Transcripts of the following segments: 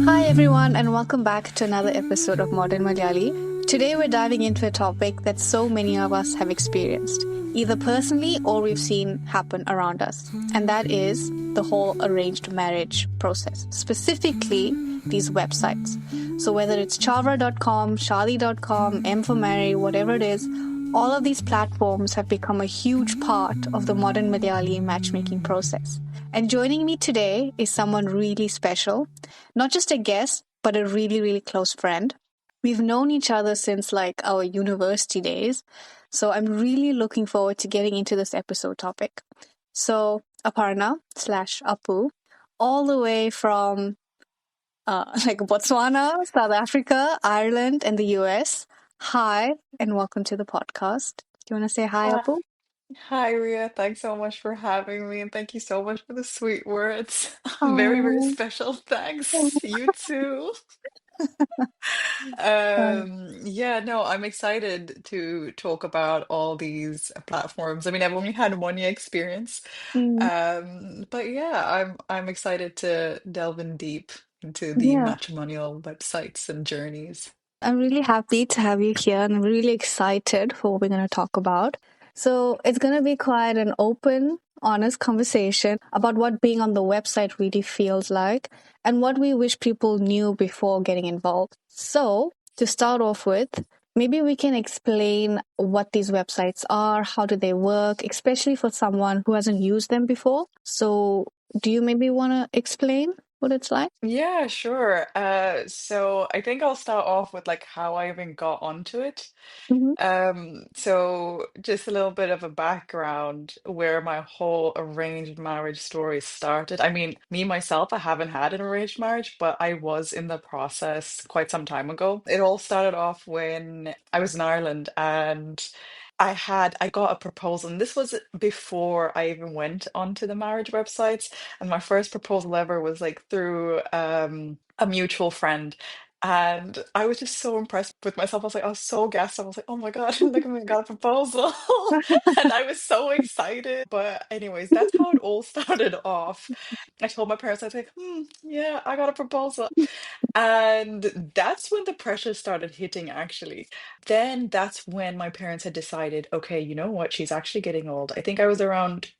Hi, everyone, and welcome back to another episode of Modern Malayali. Today, we're diving into a topic that so many of us have experienced, either personally or we've seen happen around us, and that is the whole arranged marriage process, specifically these websites. So, whether it's chavra.com, shadi.com, M for Mary, whatever it is, all of these platforms have become a huge part of the modern Malayali matchmaking process. And joining me today is someone really special, not just a guest, but a really, really close friend. We've known each other since like our university days. So I'm really looking forward to getting into this episode topic. So, Aparna slash Apu, all the way from like Botswana, South Africa, Ireland, and the US. Hi, and welcome to the podcast. Do you want to say hi, Uh, Apu? Hi, Ria. Thanks so much for having me, and thank you so much for the sweet words. Very, very Oh, special. Thanks. You too. Yeah, no, I'm excited to talk about all these platforms. I mean, I've only had 1 year experience. mm, But yeah, I'm excited to delve in deep into the yeah. matrimonial websites and journeys. I'm really happy to have you here and I'm really excited for what we're going to talk about. So, it's going to be quite an open, honest conversation about what being on the website really feels like and what we wish people knew before getting involved. So, to start off with, maybe we can explain what these websites are, how do they work, especially for someone who hasn't used them before. So, do you maybe want to explain what it's like? Yeah, sure. So I think I'll start off with like how I even got onto it. Mm-hmm. So just a little bit of a background where my whole arranged marriage story started. I mean, me myself, I haven't had an arranged marriage, but I was in the process quite some time ago. It all started off when I was in Ireland and I got a proposal, and this was before I even went onto the marriage websites. And my first proposal ever was like through a mutual friend. And I was just so impressed with myself. I was so gassed. I was like, oh my God, look at me, I got a proposal. And I was so excited. But, anyways, that's how it all started off. I told my parents, I was like, yeah, I got a proposal. And that's when the pressure started hitting, actually. Then that's when my parents had decided, okay, you know what? She's actually getting old. I think I was around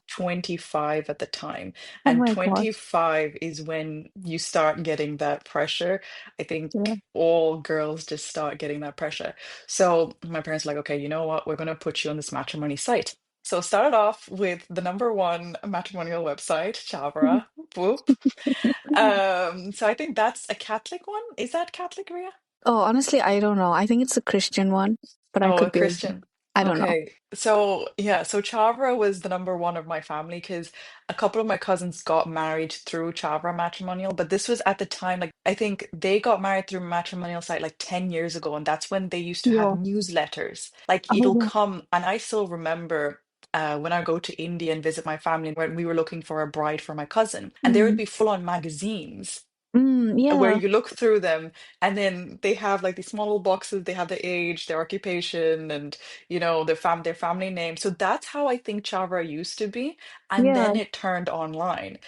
25 at the time. Oh And my gosh. 25 is when you start getting that pressure. I think Yeah. all girls just start getting that pressure. So my parents were like, okay, you know what? We're going to put you on this matrimony site. So started off with the number one matrimonial website, Chavra. Whoop. So I think that's a Catholic one. Is that Catholic, Ria? Oh, honestly, I don't know. I think it's a Christian one, but I Oh, could a be, Christian. I don't know. Okay. So, yeah, so Chavra was the number one of my family because a couple of my cousins got married through Chavra matrimonial, but this was at the time, like, I think they got married through a matrimonial site like 10 years ago, and that's when they used to have Yeah. newsletters. Like, Oh, it'll yeah. come, and I still remember when I go to India and visit my family when we were looking for a bride for my cousin, and there would Mm. be full-on magazines where Yeah. you look through them and then they have like these small little boxes. They have their age, their occupation, and their family name. So that's how I think Chavra used to be, and Yeah. then it turned online,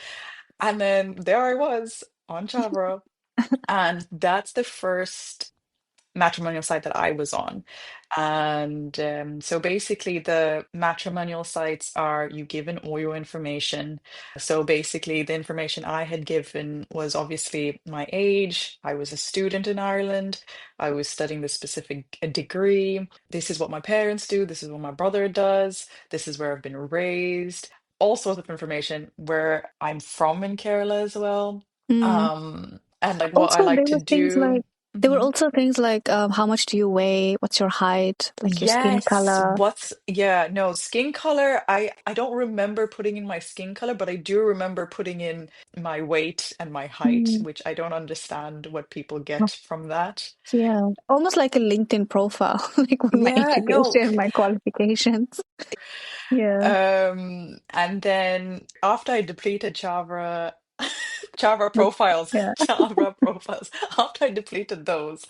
and then there I was on Chavra, and that's the first matrimonial site that I was on. And so basically, the matrimonial sites are you given all your information. So basically, the information I had given was obviously my age. I was a student in Ireland. I was studying this specific degree. This is what my parents do. This is what my brother does. This is where I've been raised. All sorts of information where I'm from in Kerala as well. Mm. And like what I Also, like to do. there were Mhm. also things like how much do you weigh? What's your height? Like your skin Yes, color? yeah, no, skin color. I don't remember putting in my skin color, but I do remember putting in my weight and my height, Mm. which I don't understand what people Oh, get from that. yeah. Almost like a LinkedIn profile, like with my Yeah, no. education, my qualifications. Yeah. And then after I depleted Java, Java Like, profiles, yeah. Java profiles. After I depleted those,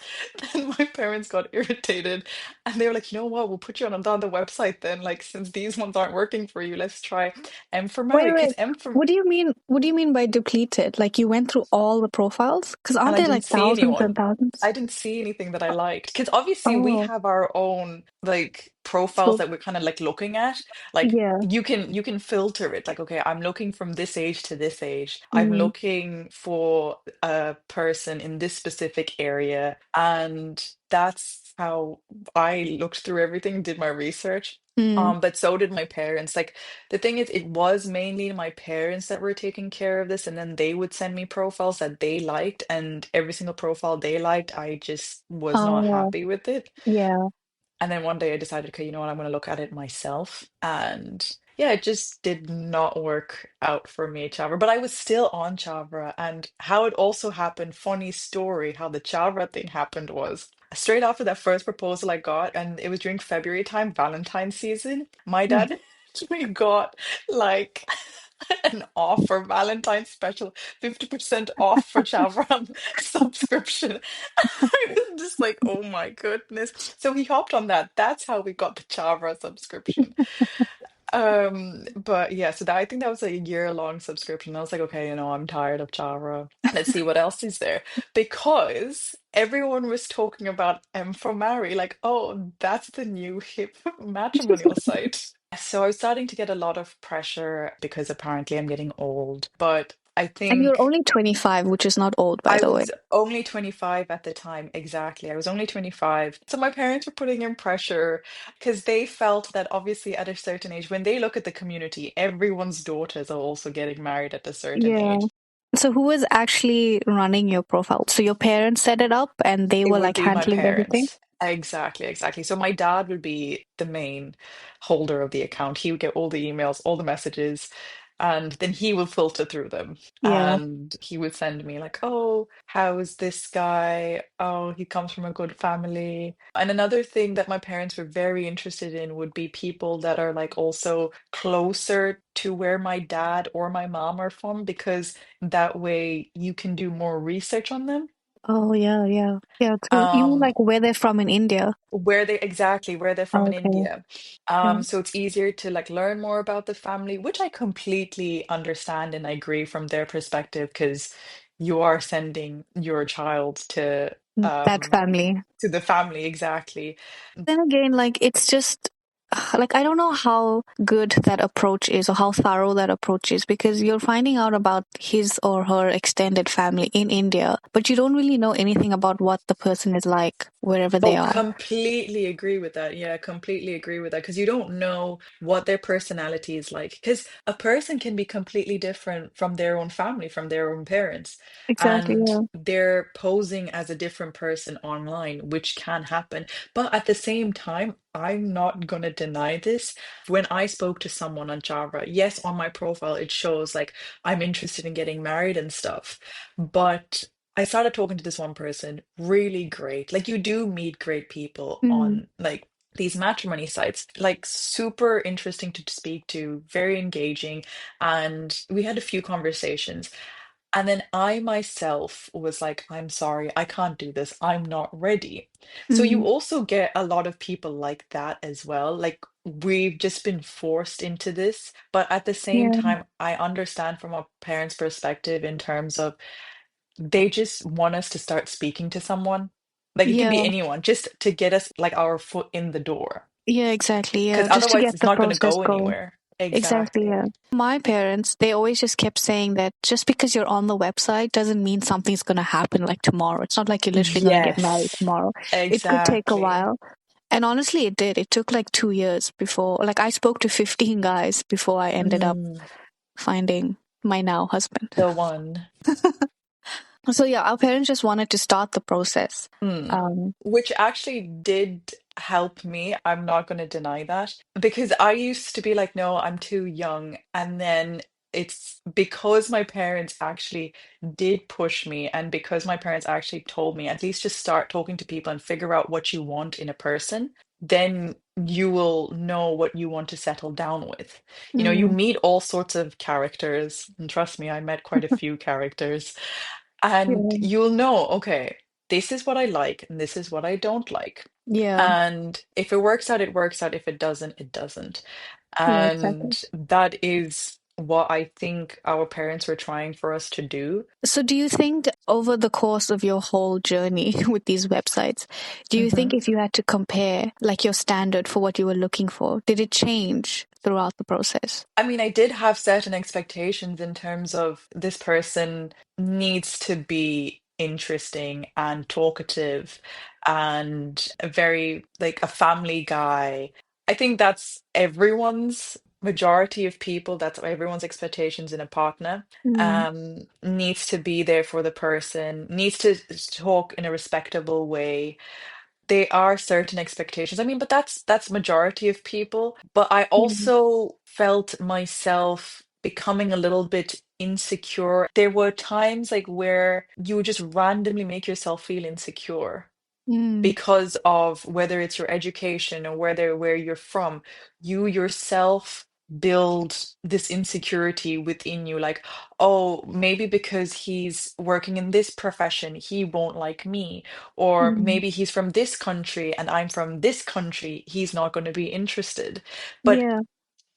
then my parents got irritated and they were like, you know what, we'll put you on another website then. Like, since these ones aren't working for you, let's try M for Wait, Mary. Because wait. M for, What do you mean? What do you mean by depleted? Like you went through all the profiles? Because and aren't I there didn't like see thousands and anyone. thousands? I didn't see anything that I liked. Because obviously we Oh, have our own like profiles so that we're kind of like looking at. Like yeah. you can filter it. Like, okay, I'm looking from this age to this age. I'm Mm, looking for a person in this specific area. And that's how I looked through everything, did my research. mm. But so did my parents. Like the thing is, it was mainly my parents that were taking care of this, and then they would send me profiles that they liked, and every single profile they liked, I just was not Oh, happy with it. yeah. And then one day I decided, okay, you know what, I'm going to look at it myself. And yeah, it just did not work out for me, Chavra. But I was still on Chavra. And how it also happened, funny story, how the Chavra thing happened was straight after that first proposal I got, and it was during February time, Valentine's season, my Mm. dad actually got like an offer, Valentine's special, 50% off for Chavra subscription. I was just like, oh my goodness. So he hopped on that. That's how we got the Java subscription. But yeah, so that, I think that was a year-long subscription. I was like, okay, I'm tired of Java. Let's see what else is there. Because everyone was talking about M for Marry, like, oh, that's the new hip matrimonial site. So I was starting to get a lot of pressure because apparently I'm getting old. But I And you're think only 25, which is not old, by I the way. was only 25 at the time. Exactly. I was only 25. So my parents were putting in pressure because they felt that obviously at a certain age, when they look at the community, everyone's daughters are also getting married at a certain Yeah. age. So who was actually running your profile? So your parents set it up and they It were would like be my handling everything? parents. Exactly, exactly. So my dad would be the main holder of the account. He would get all the emails, all the messages, and then he would filter through them. Yeah. And he would send me like, "Oh, how is this guy? Oh, he comes from a good family." And another thing that my parents were very interested in would be people that are like also closer to where my dad or my mom are from, because that way you can do more research on them. Oh, yeah, yeah. Yeah, true. You mean Um, like where they're from in India? where they're from in Okay. India. Yeah. So it's easier to like learn more about the family, which I completely understand and I agree from their perspective, because you are sending your child That um family. to the family, exactly. Then again, like it's just like I don't know how good that approach is or how thorough that approach is because you're finding out about his or her extended family in India, but you don't really know anything about what the person is like wherever they Oh, are. completely agree with that. Yeah, completely agree with that. Because you don't know what their personality is like. Because a person can be completely different from their own family, from their own parents, Exactly. and Yeah. they're posing as a different person online, which can happen. But at the same time, I'm not going to deny this. When I spoke to someone on Java, yes, on my profile, it shows like I'm interested in getting married and stuff. But I started talking to this one person, really great. Like you do meet great people Mm, on like these matrimony sites, like super interesting to speak to, very engaging. And we had a few conversations. And then I myself was like, I'm sorry, I can't do this. I'm not ready. So you mm, also get a lot of people like that as well. Like we've just been forced into this. But at the same yeah. time, I understand from a parent's perspective in terms of they just want us to start speaking to someone. Like it can be Yeah. anyone, just to get us like our foot in the door. Yeah. Exactly. Because Yeah. Just to otherwise, get it's the not going to process go going. anywhere. Exactly, Exactly. yeah. My parents, they always just kept saying that just because you're on the website doesn't mean something's going to happen like tomorrow. It's not like you're literally going to get married Yes, tomorrow. It could take a exactly. while. And honestly, it did. It took like 2 years before, like, I spoke to 15 guys before I ended up Mm, finding my now husband. the one. So, yeah, our parents just wanted to start the process. Mm. Um, Which actually did help me. I'm not going to deny that. Because I used to be like, no, I'm too young. And then it's because my parents actually did push me, and because my parents actually told me, at least just start talking to people and figure out what you want in a person. then you will know what you want to settle down with. You know, you Mm, meet all sorts of characters, and trust me, I met quite a few characters, and yeah. you'll know, okay, this is what I like and this is what I don't like. Yeah. And if it works out, it works out. If it doesn't, it doesn't. Yeah, exactly. And that is what I think our parents were trying for us to do. So, do you think over the course of your whole journey with these websites, do you think Mhm. if you had to compare like your standard for what you were looking for, did it change throughout the process? I mean, I did have certain expectations in terms of this person needs to be interesting and talkative and a very like a family guy. I think that's everyone's majority of people, that's everyone's expectations in a partner. Mm, Needs to be there for the person, needs to talk in a respectable way. There are certain expectations. I mean, but that's majority of people. But I yeah. also felt myself becoming a little bit insecure. There were times like where you would just randomly make yourself feel insecure Mm, because of whether it's your education or where you're from, you yourself build this insecurity within you, like, oh, maybe because he's working in this profession, he won't like me, or mm, maybe he's from this country and I'm from this country, he's not going to be interested. But yeah,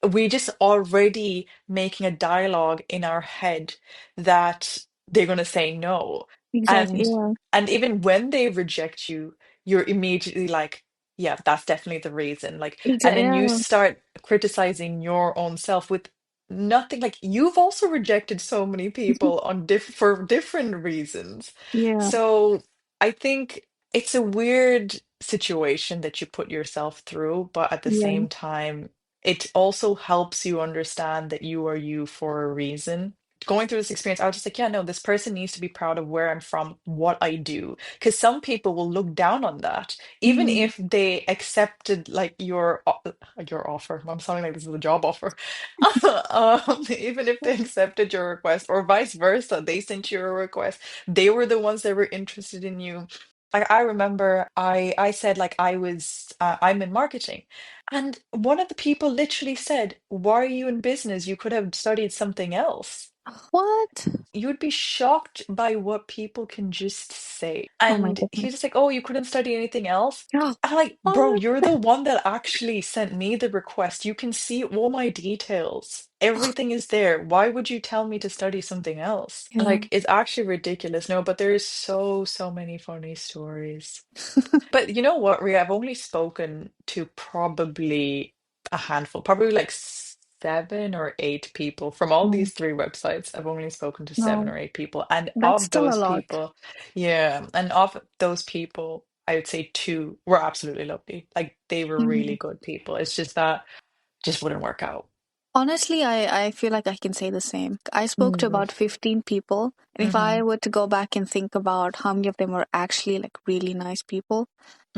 we just already making a dialogue in our head that they're going to say no. exactly. And Yeah, even when they reject you, you're immediately like, yeah, that's definitely the reason. Like, and exactly. then you Yeah, start criticizing your own self with nothing. Like, you've also rejected so many people on for different reasons. yeah, So I think it's a weird situation that you put yourself through, but at the yeah, same time, it also helps you understand that you are you for a reason. Going through this experience, I was just like, yeah, no, this person needs to be proud of where I'm from, what I do. Because some people will look down on that, even mm, if they accepted like your offer. I'm sounding like this is a job offer. Even if they accepted your request, or vice versa, they sent you a request. They were the ones that were interested in you. Like I remember, I said like I'm in marketing. And one of the people literally said, why are you in business? You could have studied something else. what? You would be shocked by what people can just say. Oh my And goodness. he's just like, oh, you couldn't study anything else? I'm like, bro, What? you're the one that actually sent me the request. You can see all my details. Everything is there. Why would you tell me to study something else? Yeah. Like, it's actually ridiculous. No, but there's so many funny stories. But you know what, Ria? I've only spoken to probably a handful, probably like 7 or 8 people from all Oh, these 3 websites. I've only spoken to seven no, or eight people. And that's of still a those lot. people, yeah, and of those people, I would say two were absolutely lovely. Like they were really Mm. good people. It's just that just wouldn't work out. Honestly, I feel like I can say the same. I spoke to Mm, about 15 people, and if I mm-hmm, were to go back and think about how many of them were actually like really nice people,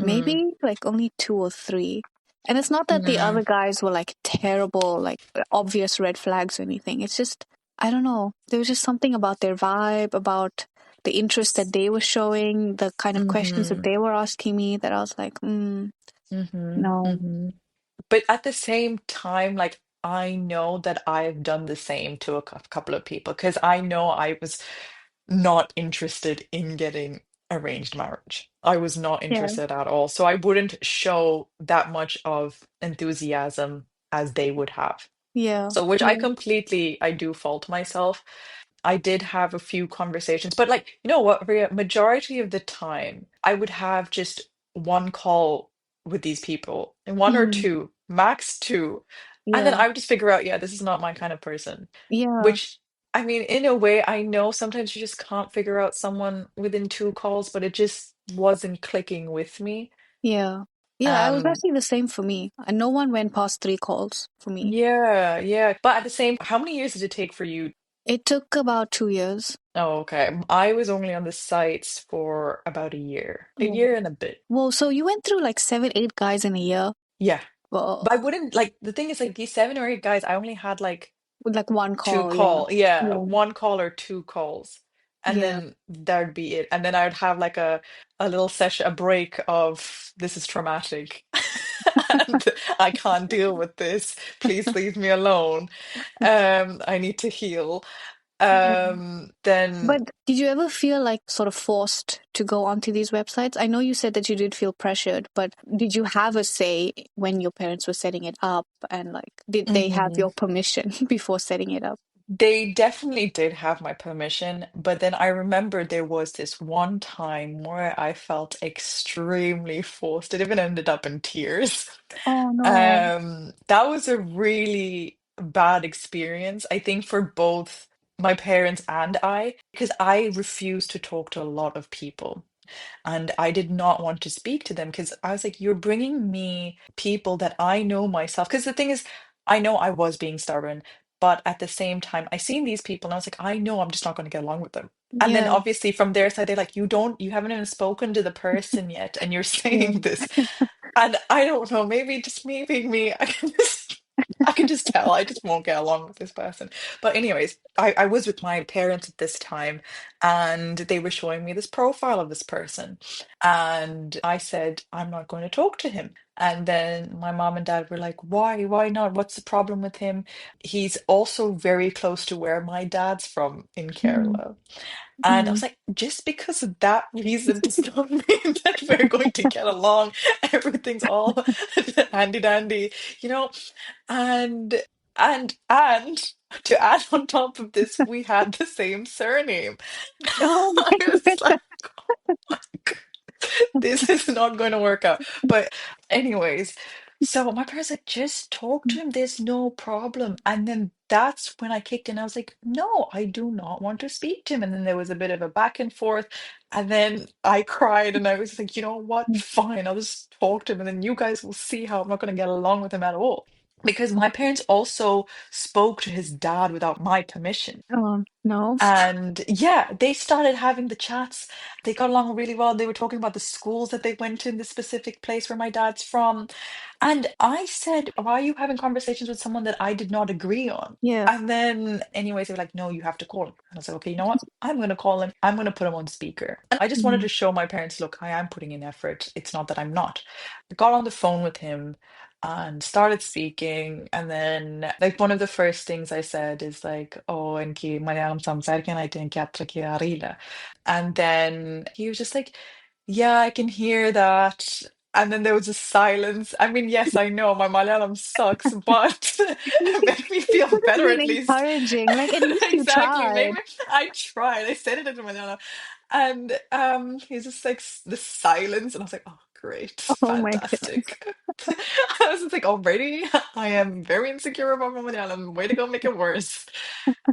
mm, maybe like only two or three. And it's not that the mm, other guys were like terrible, like obvious red flags or anything. It's just, I don't know. There was just something about their vibe, about the interest that they were showing, the kind of questions that mm-hmm, they were asking me that I was like, mm-hmm, no. mm-hmm. But at the same time, like I know that I've done the same to a couple of people because I know I was not interested in getting arranged marriage. I was not Yeah, interested at all. So I wouldn't show that much of enthusiasm as they would have. yeah, So, which yeah. I do fault myself. I did have a few conversations, but like, you know what, Ria, majority of the time, I would have just one call with these people, and one or Mm, two, max two. And then yeah, I would just figure out, yeah, this is not my kind of person. yeah. Which, I mean, in a way, I know sometimes you just can't figure out someone within 2 calls, but it just wasn't clicking with me. Yeah. Yeah, I was Um, actually the same for me. And no one went past three calls for me. yeah, yeah. But at the same, how many years did it take for you? It took about 2 years. Oh, okay. I was only on the sites for about a Yeah. year and a bit. Well, so you went through like seven, eight guys in a year. Yeah. But I Well, wouldn't like the thing is like these 7 or 8 guys, I only had like with like one two call. Yeah. call, yeah, Yeah. one call or 2 calls. And Yeah. then that'd be it. And then I would have like a little session, a break of this is traumatic. and I can't deal with this. Please leave me alone. I need to heal. Yeah. Then But did you ever feel like sort of forced to go onto these websites? I know you said that you did feel pressured, but did you have a say when your parents were setting it up? And like, did they have mhm. your permission before setting it up? They definitely did have my permission, but then I remember there was this one time where I felt extremely forced. It even ended up in tears. Oh no. That was a really bad experience, I think, for both my parents and I, because I refused to talk to a lot of people. And I did not want to speak to them because I was like, you're bringing me people that I know myself. Because the thing is, I know I was being stubborn, but at the same time, I seen these people and I was like, I know I'm just not going to get along with them. And then Yeah. obviously from their side, they're like, you haven't even spoken to the person yet, and you're Yeah. saying this. And I don't know, maybe just me being me, I can just tell I just won't get along with this person. But anyways, I was with my parents at this time and they were showing me this profile of this person. And I said, I'm not going to talk to him. And then my mom and dad were like, why? Why not? What's the problem with him? He's also very close to where my dad's from in Mm, Kerala. And I mm. was like, just because of that reason does not mean that we're going to get along. Everything's all handy dandy, you know? And and to add on top of this, we had the same surname. Oh I my was like, goodness. this is not going to work out. But anyways, so my parents like, just talk to him. There's no problem. And then that's when I kicked in. I was like, no, I do not want to speak to him. And then there was a bit of a back and forth. And then I cried and I was like, you know what? Fine, I'll just talk to him. And then you guys will see how I'm not going to get along with him at all. Because my parents also spoke to his dad without my permission. Oh no. And yeah, they started having the chats. They got along really well. They were talking about the schools that they went to in the specific place where my dad's from. And I said, why are you having conversations with someone that I did not agree on? Yeah. And then, anyways, they were like, no, you have to call him. And I was like, okay, you know what? I'm going to call him. I'm going to put him on speaker. And I just wanted Mm, to show my parents, look, I am putting in effort. It's not that I'm not. I got on the phone with him and started speaking. And then, like, one of the first things I said is like, oh, എനിക്ക് മലയാളം സംസാരിക്കാനായിട്ട് എനിക്ക് അത്രയ്ക്ക് അറിയില്ല. And then he was just like, yeah, I can hear that. And then there was a silence. I mean, yes, I know my Malayalam sucks, but it made me you feel could have better been at least. encouraging. Like at least you Exactly. Maybe tried. I tried. I said it in Malayalam. And he's just like the silence. And I was like, oh, great. Oh my goodness. Fantastic. I was just like, already, I am very insecure about my Malayalam. Way to go make it worse.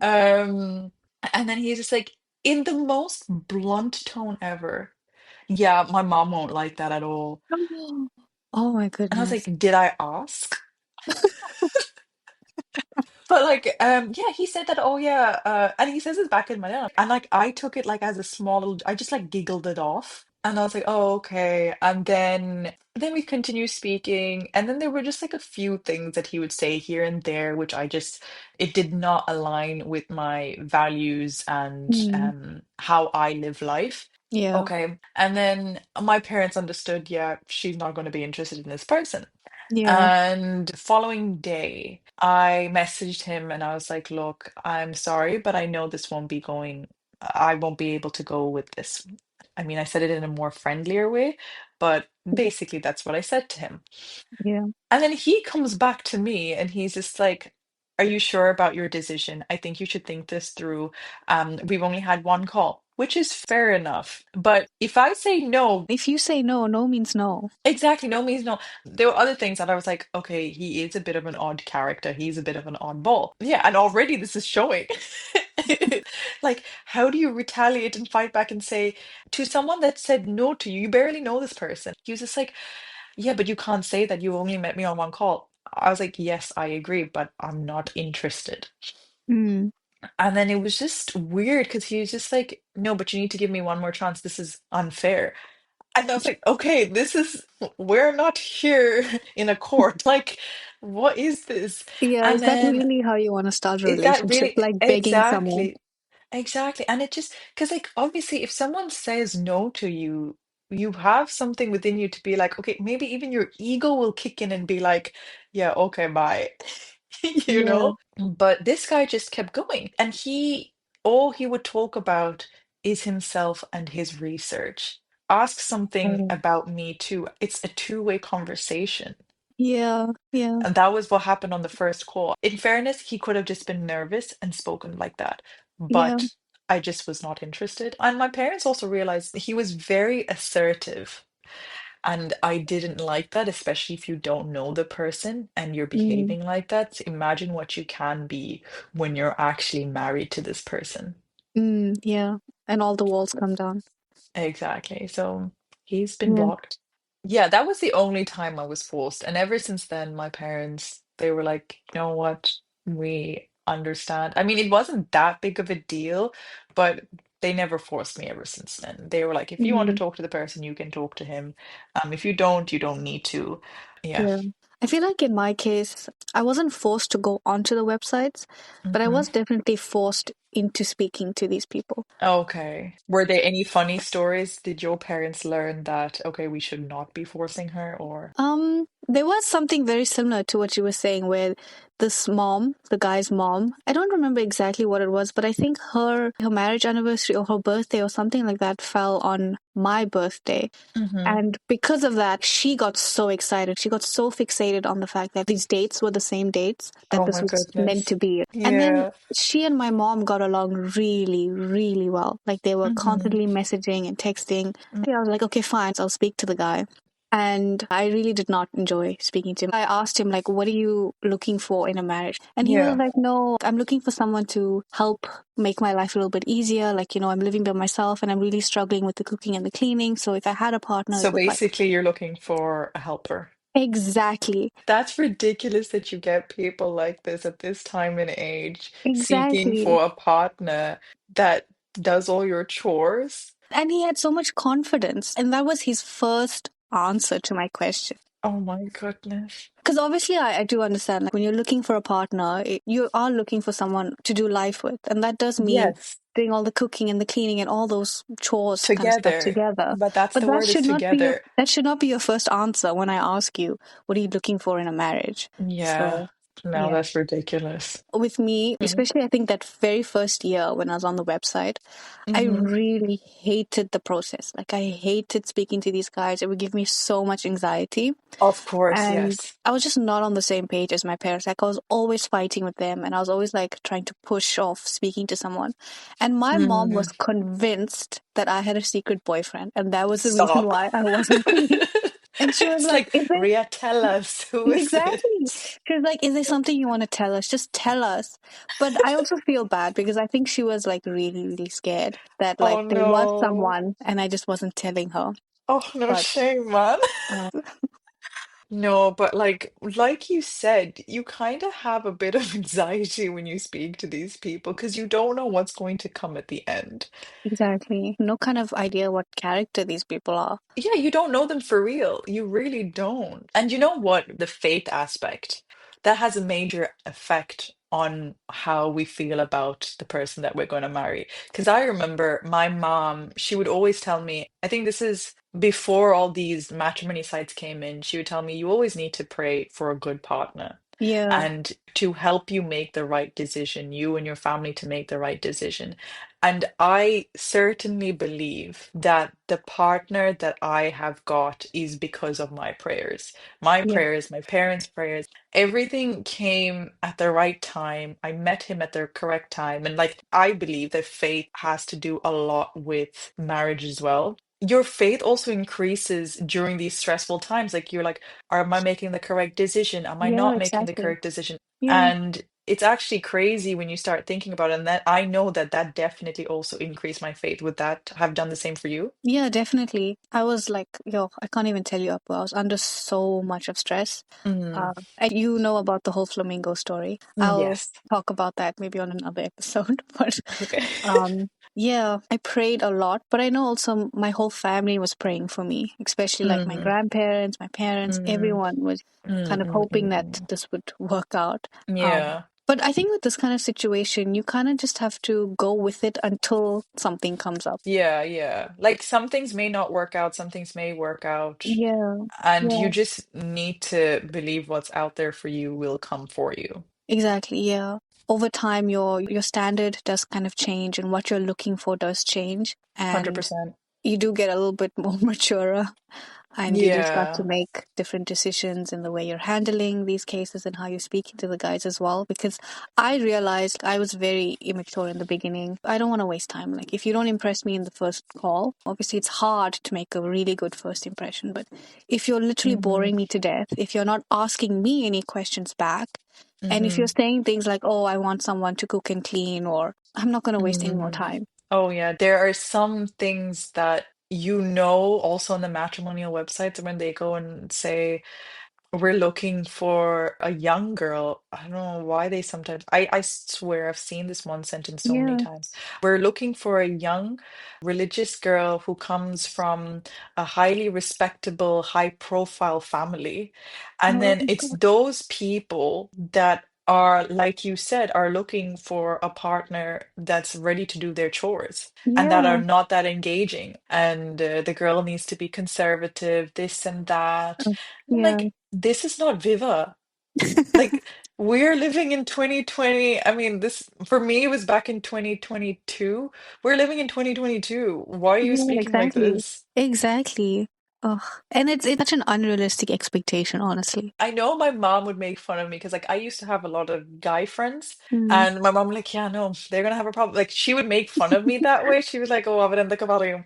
Um, and then he's just like, in the most blunt tone ever. Yeah, my mom won't like that at all. Oh my And I was goodness. like, did I ask? But like, yeah, he said that, oh yeah, and he says it back in Malayalam. And like I took it like as a small little, I just like giggled it off. And I was like, oh, okay. And then we continue speaking. And then there were just like a few things that he would say here and there, which I just it did not align with my values and Mm, how I live life. yeah. Okay. And then my parents understood, yeah, she's not going to be interested in this person. Yeah. And the following day, I messaged him and I was like, look, I'm sorry, but I know this won't be going, I won't be able to go with this. I mean, I said it in a more friendlier way, but basically that's what I said to him. Yeah. And then he comes back to me and he's just like, are you sure about your decision? I think you should think this through. We've only had one call, which is fair enough. But if I say no, If you say no, no means no. exactly. No means no. There were other things that I was like, okay, he is a bit of an odd character. He's a bit of an oddball. Yeah, and already this is showing. Like, how do you retaliate and fight back and say to someone that said no to you, you barely know this person. He was just like, yeah, but you can't say that you only met me on one call. I was like, yes, I agree, but I'm not interested. Mm. And then it was just weird because he was just like, no, but you need to give me one more chance. This is unfair. And I was like, okay, we're not here in a court. Like, what is this? Yeah, And is that then, really how you want to start a is that relationship? really Like begging someone? exactly, exactly. And it just, because, like, obviously, if someone says no to you, you have something within you to be like, okay, maybe even your ego will kick in and be like, yeah, okay, bye. You Yeah. know? But this guy just kept going. And all he would talk about is himself and his research. Ask something Oh. about me too. It's a two-way conversation. Yeah. Yeah. And that was what happened on the first call. In fairness, he could have just been nervous and spoken like that. Yeah. But I just was not interested. And my parents also realized he was very assertive. And I didn't like that, especially if you don't know the person and you're Mm. behaving like that. Imagine what you can be when you're actually married to this person. Mm. Yeah. And all the walls come down. Exactly. So he's been Yeah. blocked. Yeah, that was the only time I was forced. And ever since then, my parents, they were like, you know what? We understand. I mean, it wasn't that big of a deal, but they never forced me ever since then. They were like, if you want to Mm. talk to the person, you can talk to him. If you don't need to. Yeah. Yeah. I feel like in my case, I wasn't forced to go onto the websites, but I Hmm. was definitely forced into speaking to these people. Okay. Were there any funny stories? Did your parents learn that, okay, we should not be forcing her or? There was something very similar to what you were saying, where this mom, the guy's mom, I don't remember exactly what it was, but I think her marriage anniversary or her birthday or something like that fell on my birthday. Hmm. And because of that, she got so excited. She got so fixated on the fact that these dates were the same dates, that Oh this my was meant goodness. to be. And then Yeah. she and my mom got along really, really well. Like they were Hmm. constantly messaging and texting. I was like, okay, fine, so I'll speak to the guy. And I really did not enjoy speaking to him. I asked him, like, what are you looking for in a marriage? And he was Yeah. like, no, I'm looking for someone to help make my life a little bit easier. Like, I'm living by myself and I'm really struggling with the cooking and the cleaning. So if I had a partner, So it would like. basically, you're looking for a helper. Exactly. That's ridiculous that you get people like this at this time and age seeking Exactly. for a partner that does all your chores. And he had so much confidence. And that was his first answer to my question. Oh my goodness. Because obviously, I do understand, like, when you're looking for a partner, you are looking for someone to do life with. And that does mean Yes, doing all the cooking and the cleaning and all those chores kind of stuff together. together. But that's But the word is together. that should not be your first answer when I ask you, what are you looking for in a marriage? Yeah. So, No, yeah. that's ridiculous. With me, especially I think that very first year when I was on the website, I Mm-hmm. really hated the process. Like I hated speaking to these guys. It would give me so much anxiety. Of course, And yes. I was just not on the same page as my parents. Like I was always fighting with them and I was always like trying to push off speaking to someone. And my mom Mm, was convinced that I had a secret boyfriend and that was the reason stop. why I wasn't free. And she was It's like, like, is there Ria, tell us, who is it? exactly. She was like, is there something you want to tell us? Just tell us. But I also feel bad because I think she was like really, really scared that Oh like there was no. someone and I just wasn't telling her. Oh no, But shame, man. uh, No, but like you said, you kind of have a bit of anxiety when you speak to these people because you don't know what's going to come at the end. exactly. No kind of idea what character these people are. Yeah, you don't know them for real. You really don't. And you know what? The faith aspect, that has a major effect on how we feel about the person that we're going to marry. Because I remember my mom, she would always tell me, I think this is before all these matrimony sites came in, she would tell me, you always need to pray for a good partner Yeah. and to help you make the right decision, you and your family to make the right decision. And I certainly believe that the partner that I have got is because of my Yeah. prayers, my parents' prayers. Everything came at the right time. I met him at the correct time. And like, I believe that faith has to do a lot with marriage as well. Your faith also increases during these stressful times. Like, you're like, am I making the correct decision? Am I Yeah, not making the exactly. correct decision? Yeah. And it's actually crazy when you start thinking about it. And that I know that that definitely also increased my faith. Would that have done the same for you? Yeah, definitely. I was like, yo, I can't even tell you up. I was under so much of stress. Mm, And you know about the whole flamingo story. I'll yes. talk about that maybe on another episode. But Okay. yeah, I prayed a lot. But I know also my whole family was praying for me, especially like my Mm, grandparents, my parents, mm, everyone was mm, kind of mm, hoping mm, that mm. this would work out. Um, Yeah. But I think with this kind of situation, you kind of just have to go with it until something comes up. Yeah, yeah. Like some things may not work out, some things may work out, Yeah. and you Yeah. just need to believe what's out there for you will come for you. Exactly. Yeah. Over time, your standard does kind of change, and what you're looking for does change, and 100%. you do get a little bit more mature, and you do start to Yeah. make different decisions in the way you're handling these cases and how you're speaking to the guys as well. Because I realized I was very immature in the beginning. I don't want to waste time. Like, if you don't impress me in the first call, obviously it's hard to make a really good first impression. But if you're literally Mm-hmm. boring me to death, if you're not asking me any questions back, and if you're Mm-hmm. saying things like, oh, I want someone to cook and clean, or I'm not going to waste any more Mm. time. Oh yeah, there are some things that you know also on the matrimonial websites when they go and say we're looking for a young girl. I don't know why they sometimes, I swear I've seen this one sentence so many Yeah. times. We're looking for a young religious girl who comes from a highly respectable, high profile family. And Oh, then it's those people that are, like you said, are looking for a partner that's ready to do their chores and that are yeah. not that engaging. And the girl needs to be conservative, this and that. I'm Yeah. like, this is not Viva. Like, we're living in 2020. I mean, this for me it was back in 2022. We're living in 2022. Why are you Yeah, speaking like exactly. this? Exactly. Ugh. And it's such an unrealistic expectation, honestly. I know my mom would make fun of me because like I used to have a lot of guy friends Mm. and my mom like, yeah, no, they're gonna have a problem. Like she would make fun of me that way. She was like, oh, അവരെന്തൊക്കെ പറയും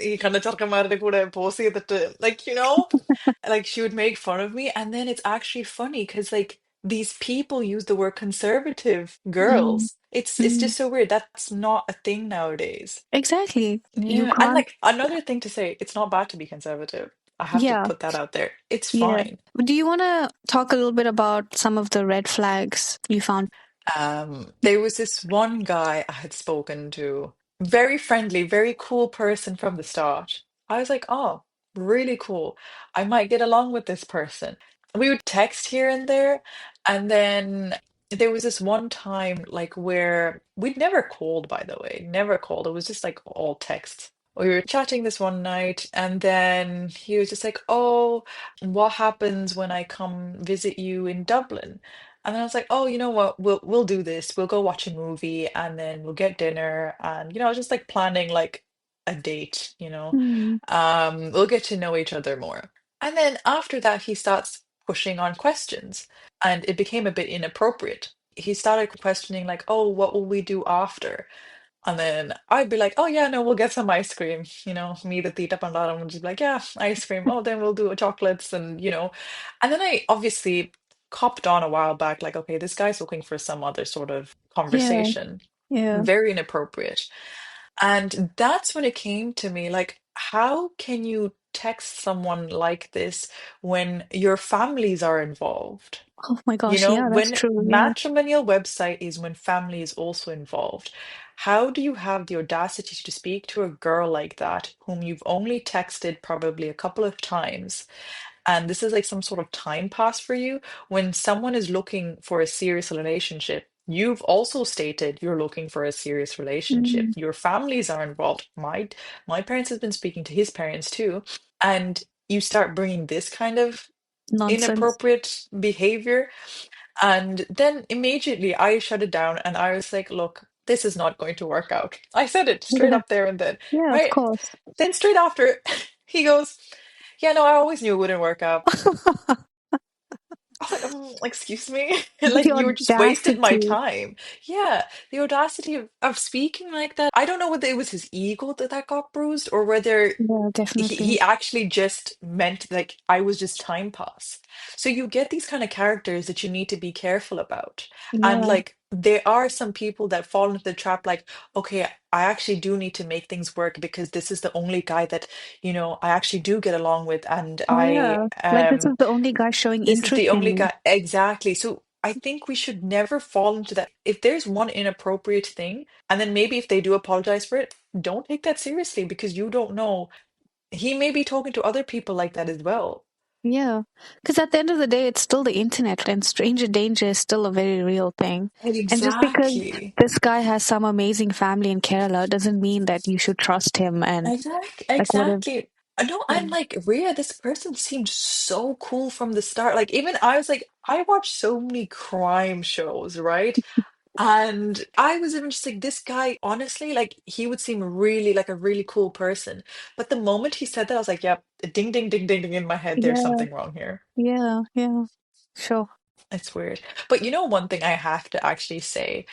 ഈ കണ്ട ചെറുക്കന്മാരുടെ കൂടെ pose ചെയ്തിട്ട് like like she would make fun of me and then it's actually funny because like these people use the word conservative girls. Mm. It's Mm. just so weird. That's not a thing nowadays. Exactly. You Yeah, and can't. like another thing to say, it's not bad to be conservative. I have to Yeah. put that out there. It's Yeah. fine. Do you want to talk a little bit about some of the red flags you found? There was this one guy I had spoken to, very friendly, very cool person from the start. I was like, oh, really cool. I might get along with this person. We would text here and there, and then there was this one time like where we'd never called, by the way, never called. It was just like all texts. We were chatting this one night, and then he was just like, oh, what happens when I come visit you in Dublin? And then I was like, oh, you know what? We'll do this. We'll go watch a movie and then we'll get dinner and just like planning like a date, you know. Mm. We'll get to know each other more. And then after that, he starts pushing on questions and it became a bit inappropriate. He started questioning like, oh, what will we do after? And then I'd be like, oh yeah, no, we'll get some ice cream. Me, the Tita Pandaram would just be like, yeah, ice cream. Oh, then we'll do chocolates and. And then I obviously copped on a while back, like, okay, this guy's looking for some other sort of Yeah. conversation. Yeah. Very inappropriate. And that's when it came to me, like, how can you text someone like this when your families are involved? Oh my gosh. Yeah, that's When true. Yeah. matrimonial website is when family is also involved. How do you have the audacity to speak to a girl like that, whom you've only texted probably a couple of times, and this is like some sort of time pass for you when someone is looking for a serious relationship? You've also stated you're looking for a serious relationship. Mm. Your families are involved. My parents have been speaking to his parents too, and you start bringing this kind of Nonsense. inappropriate behavior and then immediately I shut it down and I was like, look, this is not going to work out. I said it straight Yeah. up there and then, Yeah, of right? course. Then straight after, he goes, yeah, no, I always knew it wouldn't work out. I was like, excuse me? Like, The you were just wasted my audacity. time. Yeah, the audacity of speaking like that. I don't know whether it was his ego that got bruised or whether Yeah, he definitely. actually just meant like I was just time pass. So you get these kind of characters that you need to be careful about. And Yeah. like there are some people that fall into the trap like, okay, I actually do need to make things work because this is the only guy that, I actually do get along with and Oh, I yeah. Like, this is the only guy showing this is interest the in only me. guy exactly. So I think we should never fall into that. If there's one inappropriate thing, and then maybe if they do apologize for it, don't take that seriously because you don't know he may be talking to other people like that as well. Yeah. Because at the end of the day, it's still the internet, and stranger danger is still a very real thing. And just because Exactly. this guy has some amazing family in Kerala doesn't mean that you should trust him and Exactly. like whatever. Exactly. No, Yeah. I'm like, Rhea, this person seemed so cool from the start. Like, even I was like, I watch so many crime shows, right? And I was even just like, this guy, honestly, like, he would seem really like a really cool person. But the moment he said that, I was like, yep, ding, ding, ding, ding, ding in my head. There's Yeah. something wrong here. Yeah. Yeah. Sure. It's weird. But you know, one thing I have to actually say,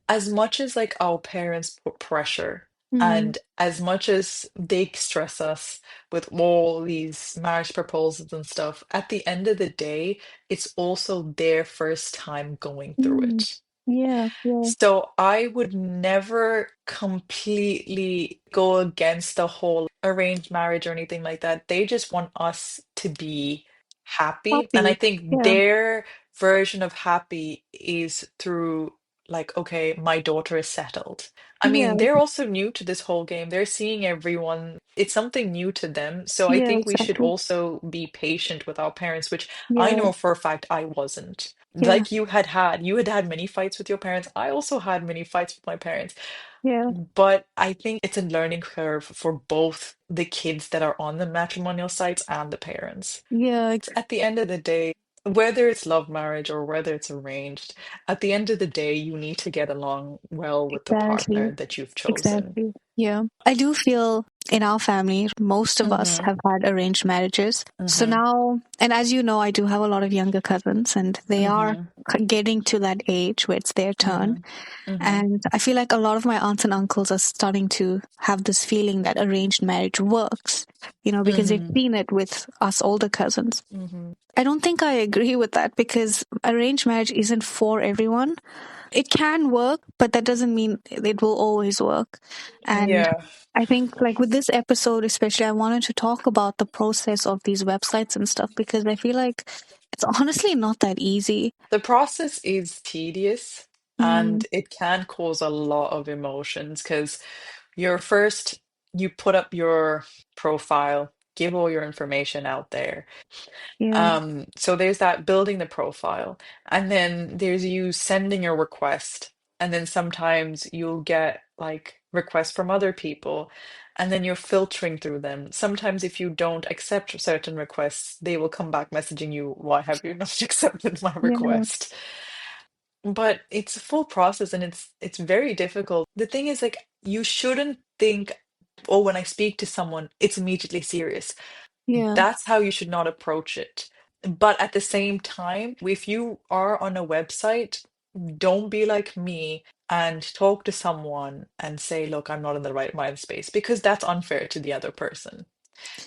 as much as like our parents put pressure Mm. and as much as they stress us with all these marriage proposals and stuff, at the end of the day, it's also their first time going through Mm. it. Yeah. Yeah. So I would never completely go against the whole arranged marriage or anything like that. They just want us to be happy. And I Happy. think Yeah. their version of happy is through, like, okay, my daughter is settled. I Yeah. mean, they're also new to this whole game. They're seeing everyone. It's something new to them. So I Yeah. think we should Exactly. also be patient with our parents, which I Yeah. know for a fact I wasn't. Yeah. Like you had had many fights with your parents. I also had many fights with my parents. Yeah. But I think it's a learning curve for both the kids that are on the matrimonial sites and the parents. Yeah. At the end of the day, whether it's love marriage or whether it's arranged, at the end of the day, you need to get along well with the partner Exactly. that you've chosen. Exactly. Yeah. I do feel in our family, most of us Mm-hmm. have had arranged marriages. So Mm-hmm. now, and as you know, I do have a lot of younger cousins, and they are Mm-hmm. getting to that age where it's their turn. Mm-hmm. Mm-hmm. And I feel like a lot of my aunts and uncles are starting to have this feeling that arranged marriage works, because they've Mm-hmm. seen it with us older cousins. Mm-hmm. I don't think I agree with that because arranged marriage isn't for everyone. It can work, but that doesn't mean it will always work. And Yeah. I think, like with this episode, especially, I wanted to talk about the process of these websites and stuff because I feel like it's honestly not that easy. The process is tedious Mm, and it can cause a lot of emotions because you're first, you put up your profile, give all your information out there. yeah, So there's that building the profile, and then there's you sending a request, and then sometimes you'll get like requests from other people, and then you're filtering through them. Sometimes if you don't accept certain requests, they will come back messaging you, why have you not accepted my yeah, request? But it's a full process and it's very difficult. The thing is like you shouldn't think, oh, when I speak to someone, it's immediately serious. yeah, That's how you should not approach it. But at the same time, if you are on a website, don't be like me and talk to someone and say, look, I'm not in the right mind space, because that's unfair to the other person.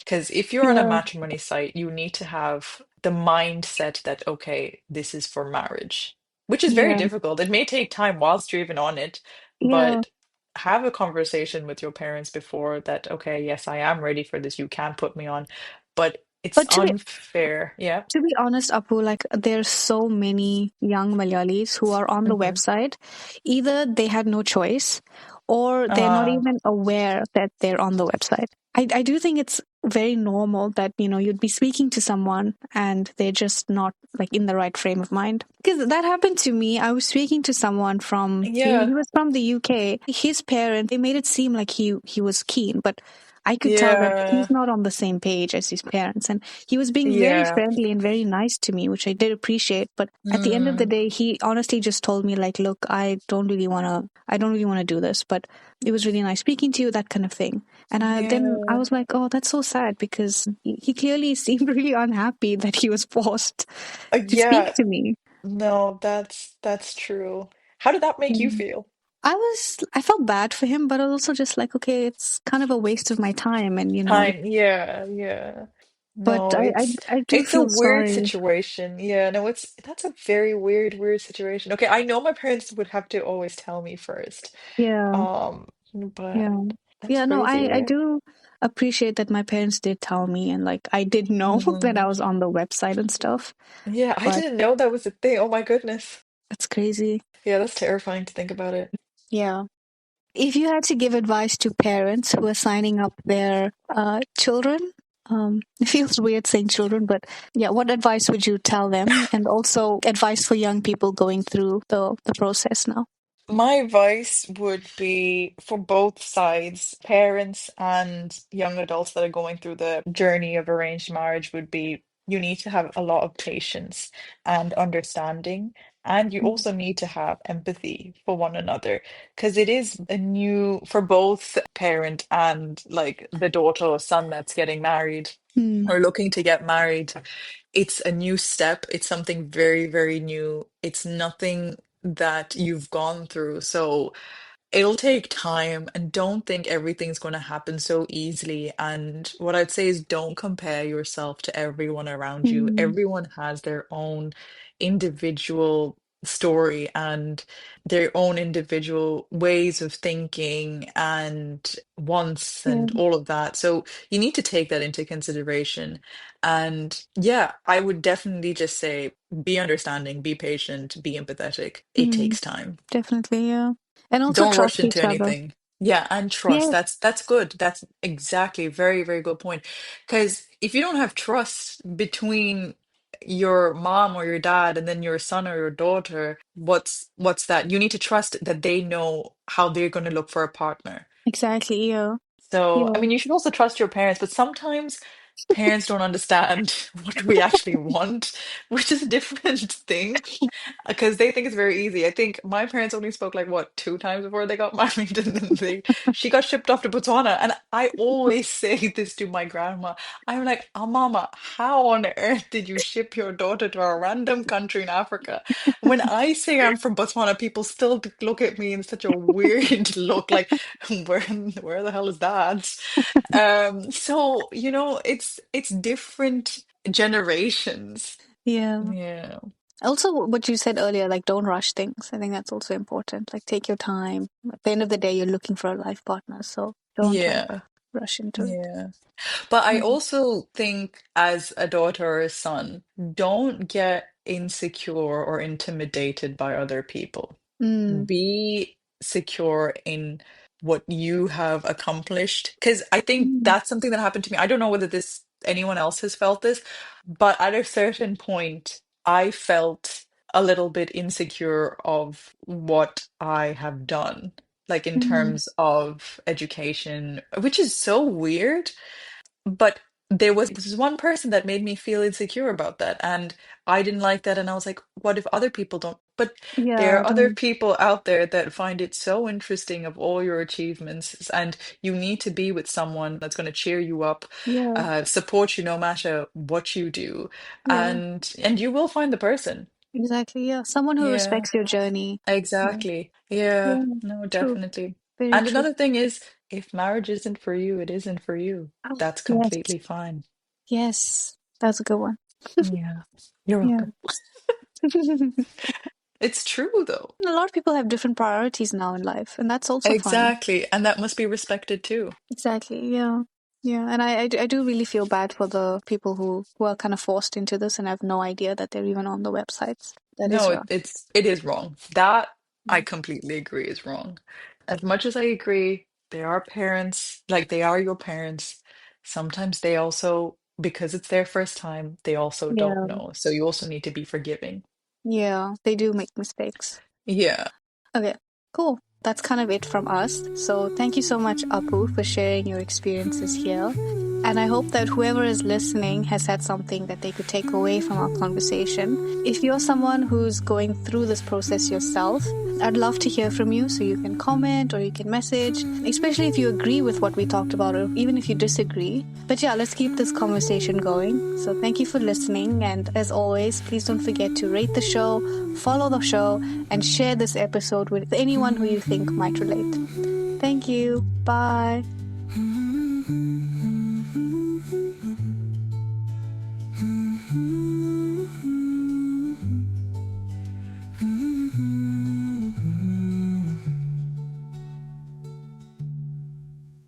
Because if you're on a yeah, matrimony site, you need to have the mindset that, okay, this is for marriage, which is very yeah, difficult. It may take time whilst you're even on it, yeah. but have a conversation with your parents before that, okay, yes, I am ready for this. You can put me on, but it's But unfair. Yeah. to be honest, Apu, like there's so many young Malayalis who are on the Hmm. website. Either they had no choice or they're not Uh, even aware that they're on the website. I do think it's very normal that, you'd be speaking to someone and they're just not like in the right frame of mind. Because that happened to me. I was speaking to someone he yeah, was from the UK. His parents, they made it seem like he was keen, but I could tell that yeah, he's not on the same page as his parents. And he was being very yeah. friendly and very nice to me, which I did appreciate. But at the end of the Mm, day, he honestly just told me like, look, I don't really want to do this, but it was really nice speaking to you, that kind of thing. And I yeah. was like, oh, that's so sad because he clearly seemed really unhappy that he was forced to speak Yeah. to me. No, that's true. How did that make you Mm. feel? I felt bad for him, but I was also just like, okay, it's kind of a waste of my time. And, Time, yeah, yeah. but No, I do it's a feel weird sorry. situation. Yeah, no, it's that's a very weird situation. Okay, I know my parents would have to always tell me first. Yeah. But Yeah. that's Yeah, no, crazy, I Ria. do appreciate that my parents did tell me and like I did know that Hmm. I was on the website and stuff, Yeah, I but didn't know that was a thing. Oh my goodness. it's crazy. Yeah, that's terrifying to think about it. Yeah. If you had to give advice to parents who are signing up their children, It feels weird saying children, but yeah, what advice would you tell them? And also advice for young people going through the process now. My advice would be for both sides, parents and young adults that are going through the journey of arranged marriage, would be you need to have a lot of patience and understanding. And you Mm, also need to have empathy for one another because it is a new, for both parent and like the daughter or son that's getting married mm, or looking to get married. It's a new step. It's something very, very new. It's nothing that you've gone through. So it'll take time, and don't think everything's going to happen so easily. And what I'd say is don't compare yourself to everyone around you. mm, Everyone has their own individual story and their own individual ways of thinking and wants yeah. and all of that. So you need to take that into consideration. And yeah, I would definitely just say be understanding, be patient, be empathetic. It Mm, takes time. definitely, yeah. And also Don't trust rush into each other. anything. Yeah, and trust. Yeah, That's good. That's exactly very, very good point. Because if you don't have trust between your mom or your dad and then your son or your daughter, what's that? You need to trust that they know how they're going to look for a partner. exactly. Yeah, So, I yeah, mean, you should also trust your parents, but sometimes parents don't understand what we actually want, which is a different thing because they think it's very easy. I think my parents only spoke like what, two times before they got married, and then she got shipped off to Botswana. And I always say this to my grandma. I'm like, "Oh, Mama, how on earth did you ship your daughter to a random country in Africa?" When I say I'm from Botswana, people still look at me in such a weird look, like, where the hell is that? So it's different generations. yeah. Yeah. Also, what you said earlier, like don't rush things. I think that's also important. Like take your time. At the end of the day, you're looking for a life partner, so don't Yeah. rush into it. Yeah. But I Mm, also think as a daughter or a son, don't get insecure or intimidated by other people. mm, Be secure in what you have accomplished. Because I think mm. that's something that happened to me. I don't know whether this anyone else has felt this, but at a certain point, I felt a little bit insecure of what I have done, like in Mm, terms of education, which is so weird. But there was this one person that made me feel insecure about that. And I didn't like that. And I was like, what if other people don't? But there yeah, are other don't. people out there that find it so interesting of all your achievements. And you need to be with someone that's going to cheer you up, Yeah, support you no matter what you do. yeah, And you will find the person. exactly. Yeah, someone who Yeah. respects your journey. Yeah, Exactly. Yeah, yeah, no, true. definitely. Very And true. another thing is, if marriage isn't for you, it isn't for you. Oh, That's yes, completely fine. yes, that's a good one. Yeah, you're Yeah. welcome. It's true though. A lot of people have different priorities now in life, and that's also fine. Exactly. And that must be respected too. Exactly. Yeah. Yeah. And I do really feel bad for the people who are kind of forced into this and have no idea that they're even on the websites. That is No, wrong. it is wrong. That I Mm. completely agree is wrong. As much as I agree, they are parents, like they are your parents. Sometimes they also, because it's their first time, they also don't Yeah. know. So you also need to be forgiving. Yeah. They do make mistakes. Yeah. Okay, cool. That's kind of it from us. So thank you so much, Apu, for sharing your experiences here. And I hope that whoever is listening has had something that they could take away from our conversation. If you're someone who's going through this process yourself, I'd love to hear from you. So you can comment or you can message, especially if you agree with what we talked about or even if you disagree. But yeah, let's keep this conversation going. So thank you for listening. And as always, please don't forget to rate the show, follow the show, and share this episode with anyone who you think might relate. Thank you. Bye.